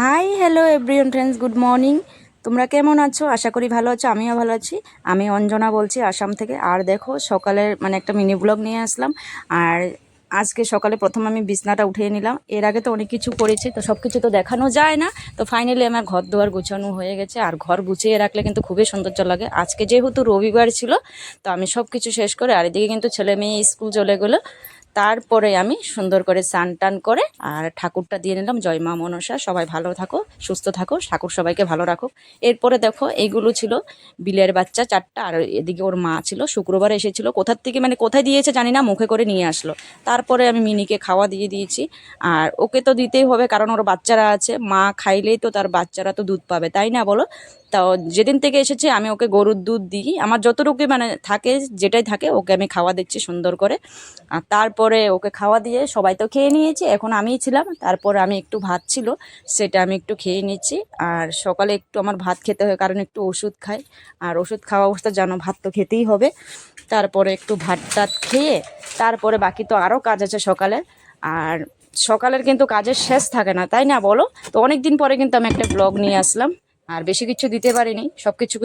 Hi hello everyone friends, good morning. তোমরা কেমন আছো? আশা করি ভালো আছো। আমিও ভালো আছি। আমি অঞ্জনা বলছি আসাম থেকে। আর দেখো সকালের একটা মিনি ব্লগ নিয়ে আসলাম। আর আজকে সকালে প্রথম আমি বিছনাটা উঠিয়ে নিলাম। এর আগে তো অনেক কিছু করেছি, তো সব কিছু তো দেখানো যায় না। তো ফাইনালি আমার ঘর দুয়ার গুছানো হয়ে গেছে। আর ঘর গুছিয়ে রাখলে কিন্তু খুবই সৌন্দর্য লাগে। আজকে যেহেতু রবিবার ছিল, তো আমি সব কিছু শেষ করে, আর এদিকে কিন্তু ছেলে মেয়ে স্কুল চলে গেলো। তারপরে আমি সুন্দর করে স্নান টান করে আর ঠাকুরটা দিয়ে নিলাম। জয় মা মনসা, সবাই ভালো থাকো, সুস্থ থাকো, ঠাকুর সবাইকে ভালো রাখো। এরপরে দেখো এইগুলো ছিল বিলের বাচ্চা 4টা, আর এদিকে ওর মা ছিল, শুক্রবার এসেছিল। কোথার থেকে কোথায় দিয়েছে জানি না, মুখে করে নিয়ে আসলো। তারপরে আমি মিনিকে খাওয়া দিয়ে দিয়েছি। আর ওকে তো দিতেই হবে, কারণ ওর বাচ্চারা আছে, মা খাইলেই তো তার বাচ্চারা তো দুধ পাবে, তাই না বলো? তাও যেদিন থেকে এসেছে আমি ওকে গরুর দুধ দিই। আমার যতটুকু থাকে, যেটাই থাকে ওকে আমি খাওয়া দিচ্ছি সুন্দর করে। আর তারপরে ওকে খাওয়া দিয়ে সবাই তো খেয়ে নিয়েছে, এখন আমিই ছিলাম। তারপরে আমি একটু ভাত ছিল, সেটা আমি একটু খেয়ে নিচ্ছি। আর সকালে একটু আমার ভাত খেতে হয়, কারণ একটু ওষুধ খাই। আর ওষুধ খাওয়া অবস্থা জানো, ভাত তো খেতেই হবে। তারপরে একটু ভাত টাত খেয়ে তারপরে বাকি তো আরও কাজ আছে সকালের। আর সকালের কিন্তু কাজের শেষ থাকে না, তাই না বলো? তো অনেক দিন পরে কিন্তু আমি একটা ব্লগ নিয়ে আসলাম। আর বেশি কিছু দিতে পারিনি, সব কিছু